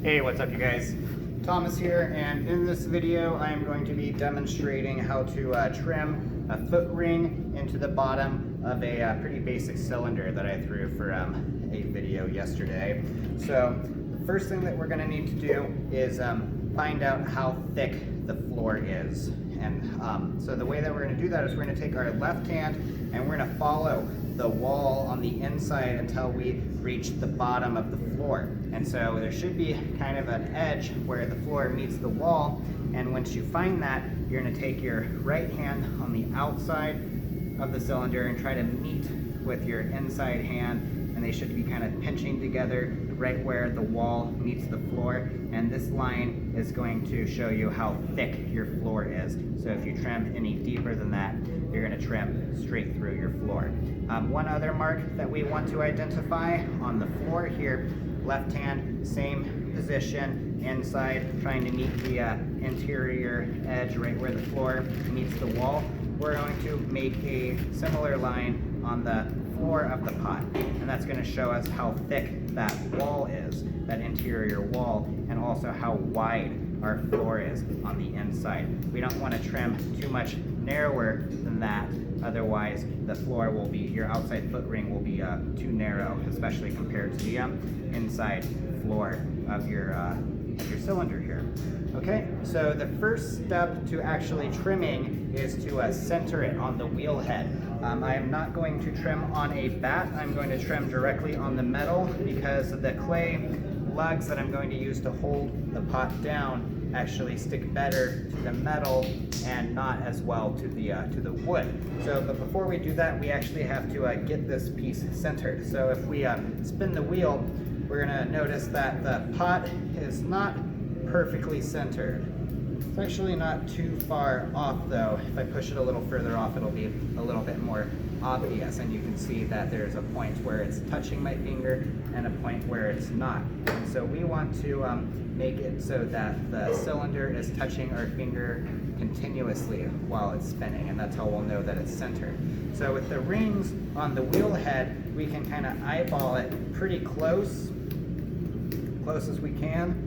Hey, what's up you guys? Thomas here, and in this video I am going to be demonstrating how to trim a foot ring into the bottom of a pretty basic cylinder that I threw for a video yesterday. So the first thing that we're going to need to do is find out how thick the floor is. And so the way that we're going to do that is we're going to take our left hand and we're going to follow the wall on the inside until we reach the bottom of the floor. And so there should be kind of an edge where the floor meets the wall, and once you find that, you're going to take your right hand on the outside of the cylinder and try to meet with your inside hand, and they should be kind of pinching together right where the wall meets the floor. And this line is going to show you how thick your floor is. So if you trim any deeper than that, you're going to trim straight through your floor. One other mark that we want to identify on the floor here, left hand, same position, inside, trying to meet the interior edge right where the floor meets the wall. We're going to make a similar line on the floor of the pot, and that's going to show us how thick that wall is, that interior wall, and also how wide our floor is on the inside. We don't want to trim too much narrower than that, otherwise the floor will be, your outside foot ring will be too narrow, especially compared to the inside floor of your cylinder here. Okay, so the first step to actually trimming is to center it on the wheel head. I am not going to trim on a bat. I'm going to trim directly on the metal because the clay lugs that I'm going to use to hold the pot down actually stick better to the metal and not as well to the wood. So, but before we do that, we actually have to get this piece centered. So if we spin the wheel, we're going to notice that the pot is not perfectly centered. It's actually not too far off though. If I push it a little further off, it'll be a little bit more obvious, and you can see that there's a point where it's touching my finger and a point where it's not. And so we want to make it so that the cylinder is touching our finger continuously while it's spinning, and that's how we'll know that it's centered. So with the rings on the wheel head, we can kind of eyeball it pretty close as we can.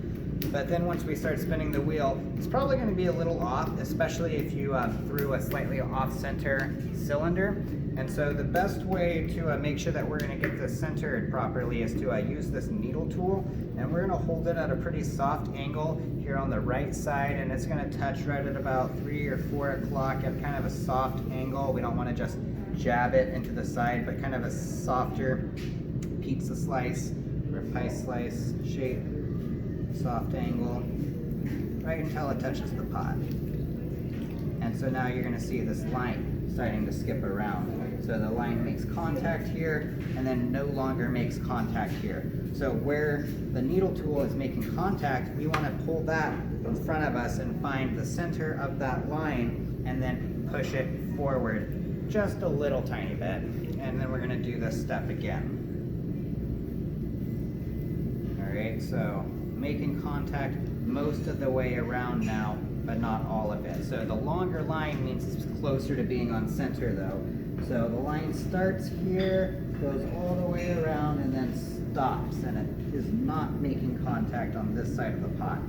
But then once we start spinning the wheel, it's probably going to be a little off, especially if you threw a slightly off-center cylinder. And so the best way to make sure that we're going to get this centered properly is to use this needle tool, and we're going to hold it at a pretty soft angle here on the right side, and it's going to touch right at about 3 or 4 o'clock at kind of a soft angle. We don't want to just jab it into the side, but kind of a softer pizza slice or pie slice shape. Soft angle, right until it touches the pot. And so now you're going to see this line starting to skip around. So the line makes contact here and then no longer makes contact here. So where the needle tool is making contact, we want to pull that in front of us and find the center of that line and then push it forward just a little tiny bit. And then we're going to do this step again. All right, so making contact most of the way around now, but not all of it. So the longer line means it's closer to being on center though. So the line starts here, goes all the way around, and then stops, and it is not making contact on this side of the pot.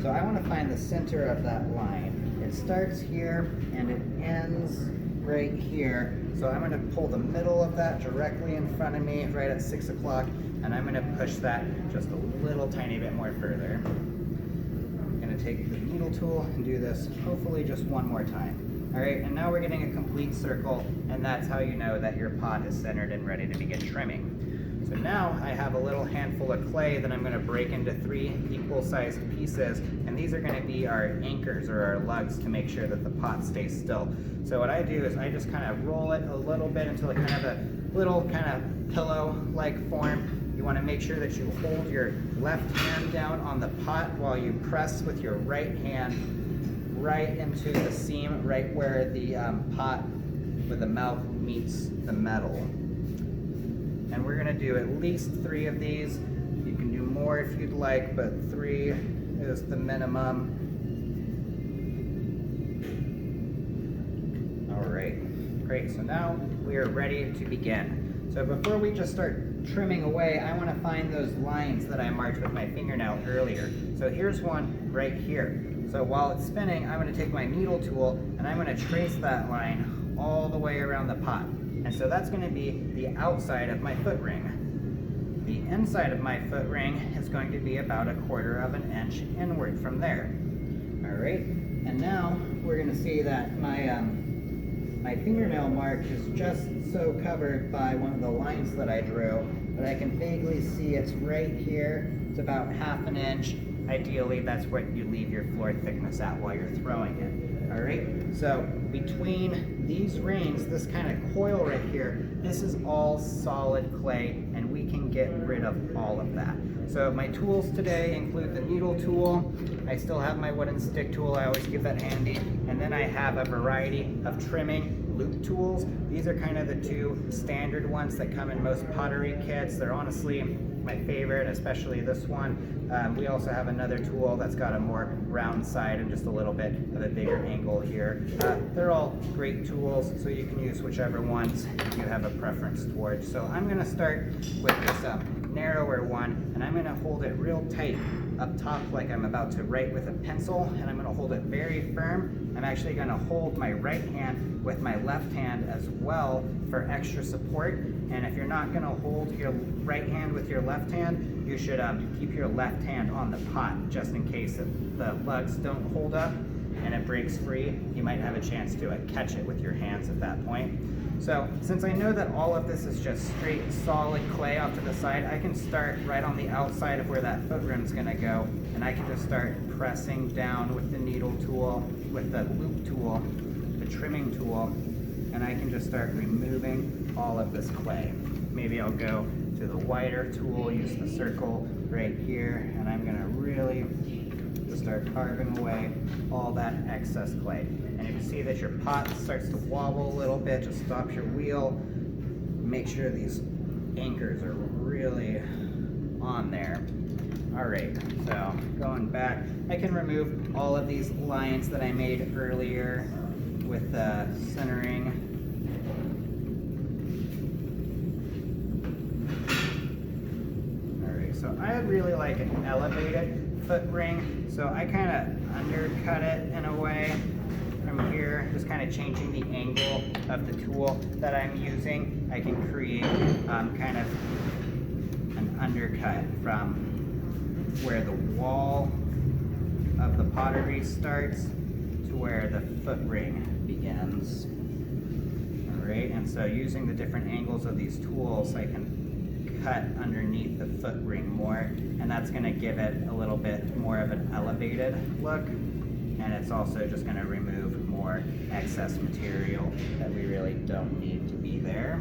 So I want to find the center of that line. It starts here and it ends right here. So I'm going to pull the middle of that directly in front of me right at 6 o'clock, and I'm going to push that just a little tiny bit more further. I'm going to take the needle tool and do this hopefully just one more time. All right, and now we're getting a complete circle, and that's how you know that your pot is centered and ready to begin trimming. So now I have a little handful of clay that I'm going to break into 3 equal-sized pieces, and these are going to be our anchors or our lugs to make sure that the pot stays still. So what I do is I just kind of roll it a little bit until it kind of a little kind of pillow-like form. You want to make sure that you hold your left hand down on the pot while you press with your right hand right into the seam right where the pot with the mouth meets the metal. And we're going to do at least 3 of these. You can do more if you'd like, but 3 is the minimum. All right, great. So now we are ready to begin. So before we just start trimming away, I want to find those lines that I marked with my fingernail earlier. So here's one right here. So while it's spinning, I'm going to take my needle tool and I'm going to trace that line all the way around the pot. And so that's going to be the outside of my foot ring. The inside of my foot ring is going to be about 1/4 of an inch inward from there. All right, and now we're going to see that my fingernail mark is just so covered by one of the lines that I drew, but I can vaguely see it's right here. It's about 1/2 inch. Ideally, that's what you leave your floor thickness at while you're throwing it. All right, so between these rings, this kind of coil right here, this is all solid clay, and we can get rid of all of that. So my tools today include the needle tool. I still have my wooden stick tool. I always keep that handy. And then I have a variety of trimming loop tools. These are kind of the two standard ones that come in most pottery kits. They're honestly my favorite, especially this one. We also have another tool that's got a more round side and just a little bit of a bigger angle here. They're all great tools, so you can use whichever ones you have a preference towards. So I'm going to start with this narrower one, and I'm going to hold it real tight up top like I'm about to write with a pencil, and I'm going to hold it very firm. I'm actually going to hold my right hand with my left hand as well for extra support. And if you're not going to hold your right hand with your left hand, you should keep your left hand on the pot just in case if the lugs don't hold up and it breaks free. You might have a chance to catch it with your hands at that point. So since I know that all of this is just straight solid clay off to the side, I can start right on the outside of where that foot rim's going to go, and I can just start pressing down with the needle tool, with the loop tool, the trimming tool, and I can just start removing all of this clay. Maybe I'll go to the wider tool, use the circle right here, and I'm going to really just start carving away all that excess clay. And if you see that your pot starts to wobble a little bit, just stop your wheel. Make sure these anchors are really on there. All right, so going back, I can remove all of these lines that I made earlier with the centering. All right, so I really like an elevated foot ring, so I kind of undercut it in a way from here, just kind of changing the angle of the tool that I'm using. I can create kind of an undercut from where the wall of the pottery starts to where the foot ring begins. All right, and so using the different angles of these tools, I can cut underneath the foot ring more, and that's going to give it a little bit more of an elevated look, and it's also just going to remove more excess material that we really don't need to be there.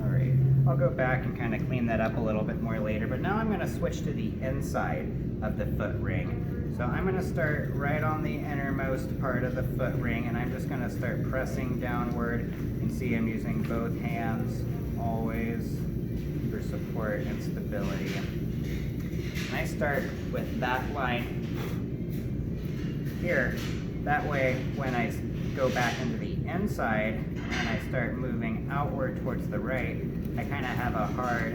Alright, I'll go back and kind of clean that up a little bit more later, but now I'm going to switch to the inside of the foot ring. So I'm going to start right on the innermost part of the foot ring, and I'm just going to start pressing downward. You can see I'm using both hands always for support and stability. And I start with that line here. That way, when I go back into the inside and I start moving outward towards the right, I kind of have a hard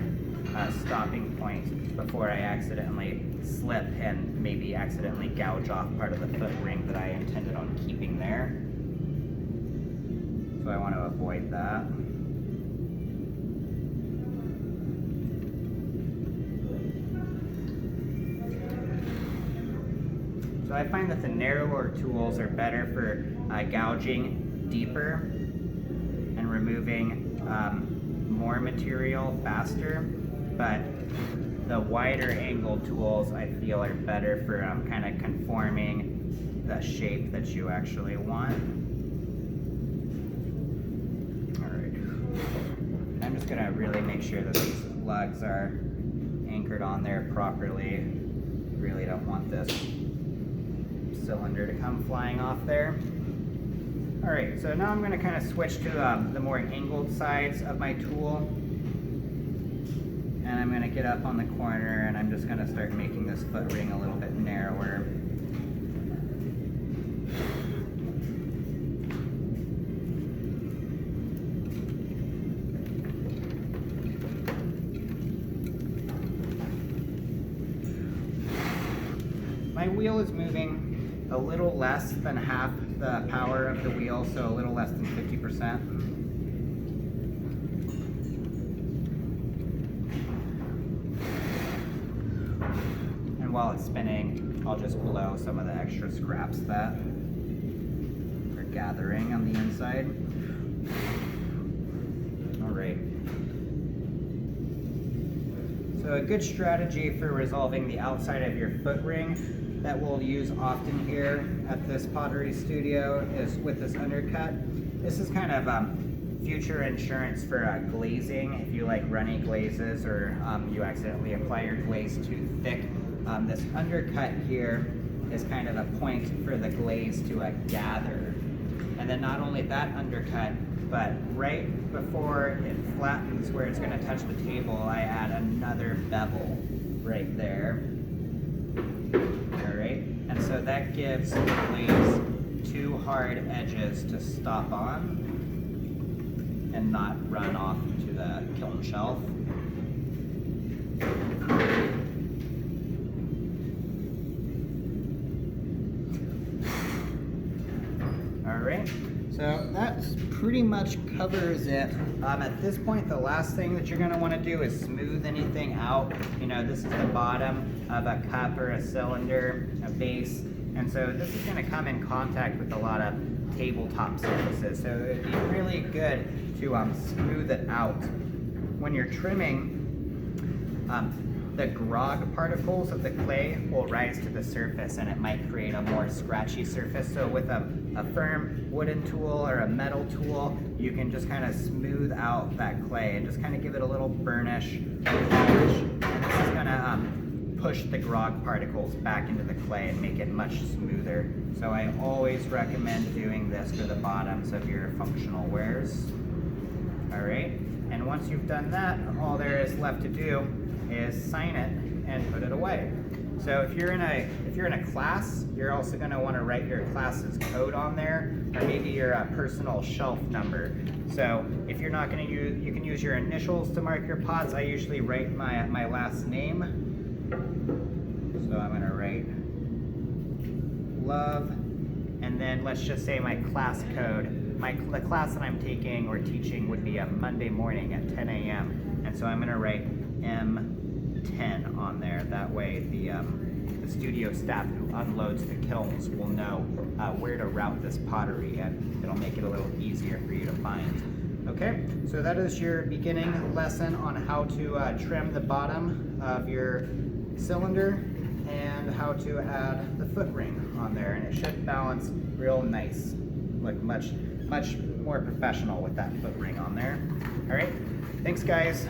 stopping point before I accidentally slip and maybe accidentally gouge off part of the foot ring that I intended on keeping there. So I want to avoid that. So I find that the narrower tools are better for gouging deeper and removing more material faster, but the wider angle tools I feel are better for kind of conforming the shape that you actually want. Alright, I'm just going to really make sure that these lugs are anchored on there properly. Really don't want this cylinder to come flying off there. Alright, so now I'm going to kind of switch to the more angled sides of my tool. And I'm going to get up on the corner and I'm just going to start making this foot ring a little bit narrower. my wheel is moving a little less than half the power of the wheel, so a little less than 50%. And while it's spinning, I'll just blow some of the extra scraps that are gathering on the inside. All right. So a good strategy for resolving the outside of your foot ring that we'll use often here at this pottery studio is with this undercut. This is kind of future insurance for glazing. If you like runny glazes or you accidentally apply your glaze too thick, this undercut here is kind of a point for the glaze to gather. And then not only that undercut, but right before it flattens where it's going to touch the table, I add another bevel right there. All right, and so that gives the glaze two hard edges to stop on and not run off into the kiln shelf. All right. So that pretty much covers it. At this point, the last thing that you're going to want to do is smooth anything out. You know, this is the bottom of a cup or a cylinder, a base, and so this is going to come in contact with a lot of tabletop surfaces. So it'd be really good to smooth it out. When you're trimming, the grog particles of the clay will rise to the surface and it might create a more scratchy surface. So with a firm wooden tool or a metal tool, you can just kind of smooth out that clay and just kind of give it a little burnish polish. And this is gonna push the grog particles back into the clay and make it much smoother. So I always recommend doing this for the bottoms of your functional wares. All right, and once you've done that, all there is left to do is sign it and put it away. So if you're in a class, you're also going to want to write your class's code on there, or maybe your personal shelf number. So if you're not going to use, you can use your initials to mark your pots. I usually write my last name. So I'm going to write love, and then let's just say my class code. The class that I'm taking or teaching would be a Monday morning at 10 a.m. And so I'm going to write M10 on there. That way the studio staff who unloads the kilns will know where to route this pottery, and it'll make it a little easier for you to find. Okay, so that is your beginning lesson on how to trim the bottom of your cylinder and how to add the foot ring on there, and it should balance real nice, look much more professional with that foot ring on there. All right, thanks guys.